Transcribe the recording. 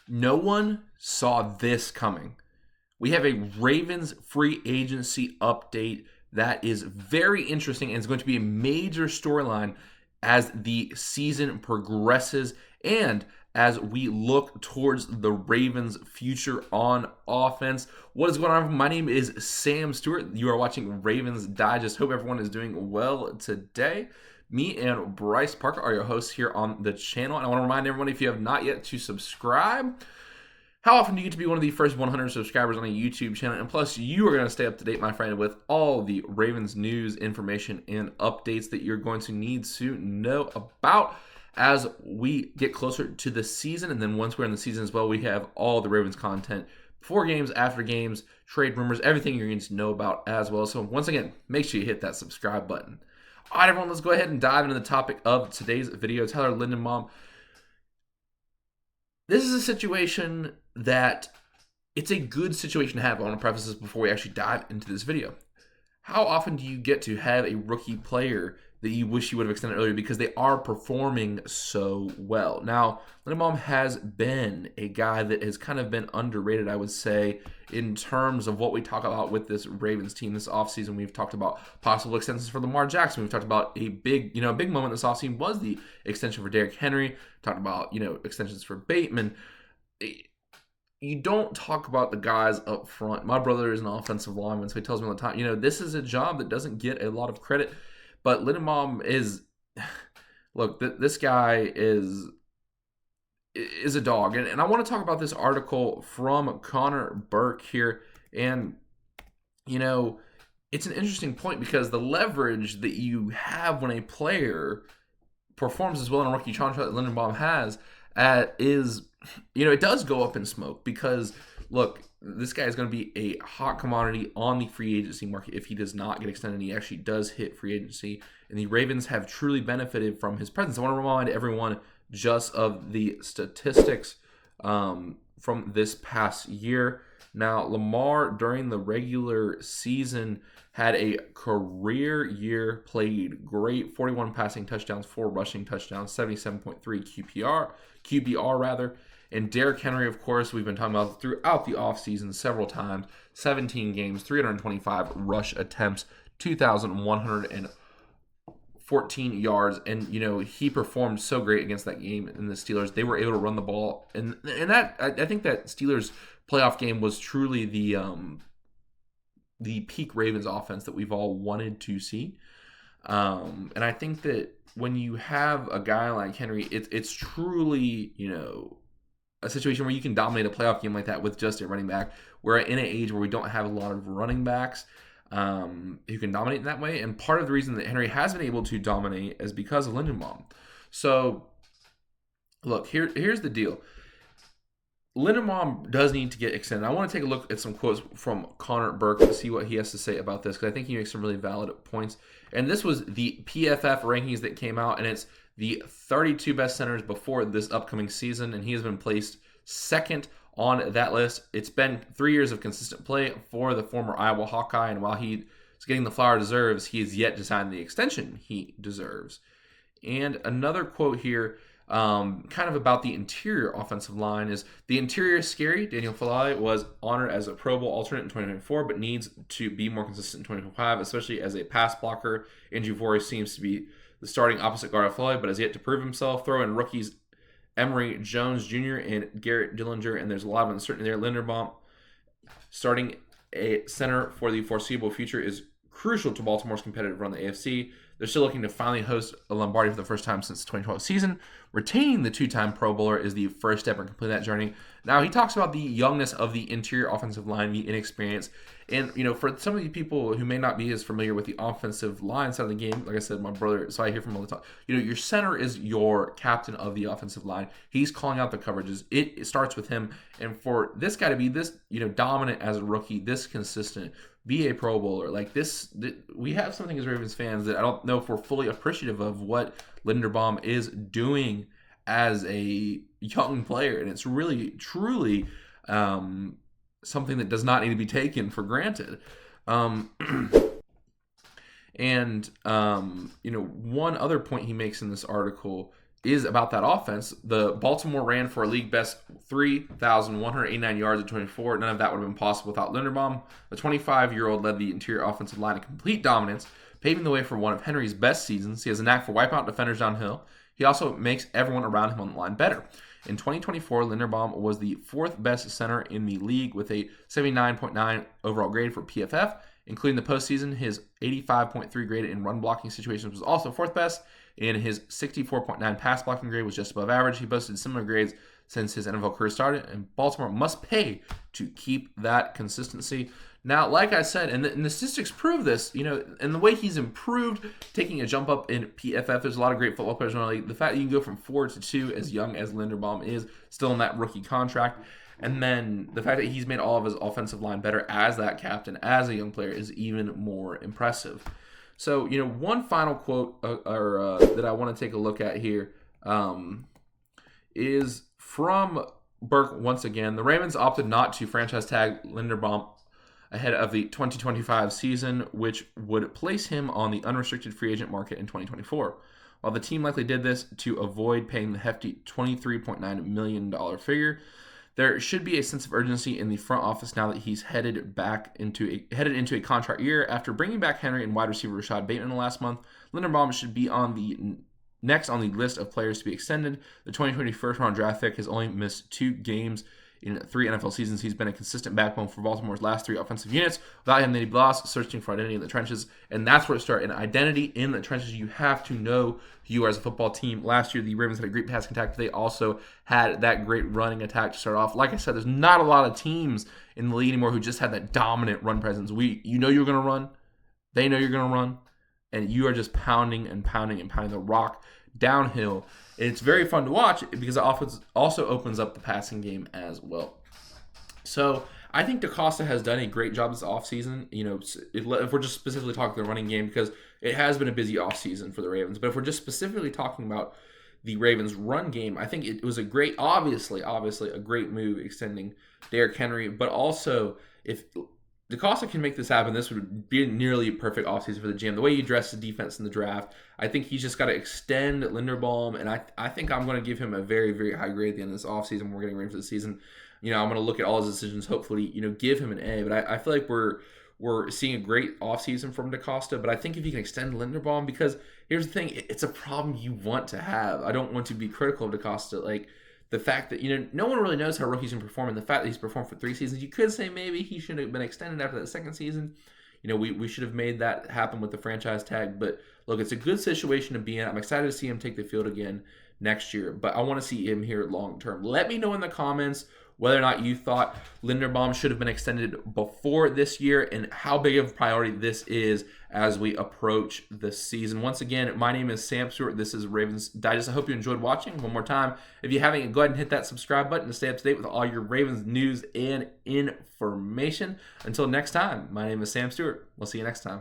No one saw this coming. We have a Ravens free agency update that is very interesting and is going to be a major storyline as the season progresses and as we look towards the Ravens' future on offense. What is going on? My name is Sam Stewart. You are watching Ravens Digest. Hope everyone is doing well today. Me and Bryce Parker are your hosts here on the channel. And I want to remind everyone, if you have not yet, to subscribe. How often do you get to be one of the first 100 subscribers on a YouTube channel? And plus, you are going to stay up to date, my friend, with all the Ravens news, information, and updates that you're going to need to know about as we get closer to the season. And then once we're in the season as well, we have all the Ravens content before games, after games, trade rumors, everything you're going to know about as well. So once again, make sure you hit that subscribe button. All right, everyone, let's go ahead and dive into the topic of today's video. Tyler Linderbaum. This is a situation that it's a good situation to have. I want to preface this before we actually dive into this video. How often do you get to have a rookie player that you wish you would have extended earlier because they are performing so well? Now, Linderbaum has been a guy that has kind of been underrated, I would say, in terms of what we talk about with this Ravens team this offseason. We've talked about possible extensions for Lamar Jackson. We've talked about a big moment this offseason was the extension for Derrick Henry. Talked about, extensions for Bateman. You don't talk about the guys up front. My brother is an offensive lineman, so he tells me all the time, this is a job that doesn't get a lot of credit. But Linderbaum is, look, this guy is a dog. And I want to talk about this article from Connor Burke here. And, it's an interesting point because the leverage that you have when a player performs as well in a rookie contract that Linderbaum has is, it does go up in smoke because, look, this guy is going to be a hot commodity on the free agency market if he does not get extended. He actually does hit free agency, and the Ravens have truly benefited from his presence. I want to remind everyone just of the statistics from this past year. Now, Lamar, during the regular season, had a career year, played great, 41 passing touchdowns, 4 rushing touchdowns, 77.3 QBR rather. And Derrick Henry, of course, we've been talking about throughout the offseason several times. 17 games, 325 rush attempts, 2,114 yards. And, he performed so great against that game in the Steelers. They were able to run the ball. And that, I think that Steelers playoff game was truly the peak Ravens offense that we've all wanted to see. And I think that when you have a guy like Henry, it's truly, a situation where you can dominate a playoff game like that with just a running back. We're in an age where we don't have a lot of running backs who can dominate in that way. And part of the reason that Henry has been able to dominate is because of Linderbaum. So, look, here's the deal. Linderbaum does need to get extended. I want to take a look at some quotes from Connor Burke to see what he has to say about this because I think he makes some really valid points. And this was the PFF rankings that came out, and it's the 32 best centers before this upcoming season, and he has been placed second on that list. It's been 3 years of consistent play for the former Iowa Hawkeye, and while he is getting the flower deserves, he is yet to sign the extension he deserves. And another quote here, kind of about the interior offensive line, is the interior is scary. Daniel Falai was honored as a Pro Bowl alternate in 2024, but needs to be more consistent in 2025, especially as a pass blocker. Andrew Vorhees seems to be the starting opposite guard of Falai, but has yet to prove himself. Throw in rookies Emory Jones Jr. and Garrett Dillinger, and there's a lot of uncertainty there. Linderbaum starting a center for the foreseeable future is crucial to Baltimore's competitive run in the AFC. They're still looking to finally host a Lombardi for the first time since the 2012 season. Retaining the 2-time Pro Bowler is the first step in completing that journey. Now, he talks about the youngness of the interior offensive line, the inexperience. And, for some of the people who may not be as familiar with the offensive line side of the game, like I said, my brother, so I hear from all the time, your center is your captain of the offensive line. He's calling out the coverages. It starts with him. And for this guy to be this, dominant as a rookie, this consistent, be a Pro Bowler, like this, we have something as Ravens fans that I don't know if we're fully appreciative of what Linderbaum is doing as a young player. And it's really, truly something that does not need to be taken for granted. And one other point he makes in this article is about that offense. The Baltimore ran for a league best 3,189 yards at 24. None of that would have been possible without Linderbaum. The 25-year-old led the interior offensive line in complete dominance, paving the way for one of Henry's best seasons. He has a knack for wiping out defenders downhill. He also makes everyone around him on the line better. In 2024, Linderbaum was the fourth best center in the league with a 79.9 overall grade for PFF. Including the postseason, his 85.3 grade in run blocking situations was also fourth best, and his 64.9 pass blocking grade was just above average. He boasted similar grades since his NFL career started, and Baltimore must pay to keep that consistency. Now, like I said, and the statistics prove this, and the way he's improved, taking a jump up in PFF, there's a lot of great football players in the league. The fact that you can go from 4 to 2 as young as Linderbaum is, still in that rookie contract, and then the fact that he's made all of his offensive line better as that captain, as a young player, is even more impressive. So, one final quote that I want to take a look at here is from Burke once again. The Ravens opted not to franchise tag Linderbaum ahead of the 2025 season, which would place him on the unrestricted free agent market in 2024. While the team likely did this to avoid paying the hefty $23.9 million figure, there should be a sense of urgency in the front office now that he's headed into a contract year. After bringing back Henry and wide receiver Rashad Bateman last month, Linderbaum should be next on the list of players to be extended. The 2020 first-round draft pick has only missed 2 games in 3 NFL seasons. He's been a consistent backbone for Baltimore's last 3 offensive units. Without him, they'd be lost, searching for identity in the trenches, and that's where it starts. An identity in the trenches. You have to know who you are as a football team. Last year, the Ravens had a great passing attack, but they also had that great running attack to start off. Like I said, there's not a lot of teams in the league anymore who just had that dominant run presence. You know you're going to run. They know you're going to run. And you are just pounding and pounding and pounding the rock downhill. And it's very fun to watch because it also opens up the passing game as well. So I think DeCosta has done a great job this offseason. If we're just specifically talking the running game, because it has been a busy offseason for the Ravens. But if we're just specifically talking about the Ravens' run game, I think it was obviously a great move extending Derrick Henry. But also, if DeCosta can make this happen, this would be nearly a perfect offseason for the GM. The way he addressed the defense in the draft, I think he's just got to extend Linderbaum, and I think I'm going to give him a very, very high grade at the end of this offseason when we're getting ready for the season. I'm going to look at all his decisions, hopefully, give him an A. But I feel like we're seeing a great offseason from DeCosta, but I think if you can extend Linderbaum, because here's the thing, it's a problem you want to have. I don't want to be critical of DeCosta. Like, the fact that, no one really knows how rookies can perform, and the fact that he's performed for 3 seasons, you could say maybe he should have been extended after that second season. We should have made that happen with the franchise tag. But look, it's a good situation to be in. I'm excited to see him take the field again next year, but I want to see him here long term. Let me know in the comments whether or not you thought Linderbaum should have been extended before this year and how big of a priority this is as we approach the season. Once again, my name is Sam Stewart. This is Ravens Digest. I hope you enjoyed watching. One more time, if you haven't, go ahead and hit that subscribe button to stay up to date with all your Ravens news and information. Until next time, my name is Sam Stewart. We'll see you next time.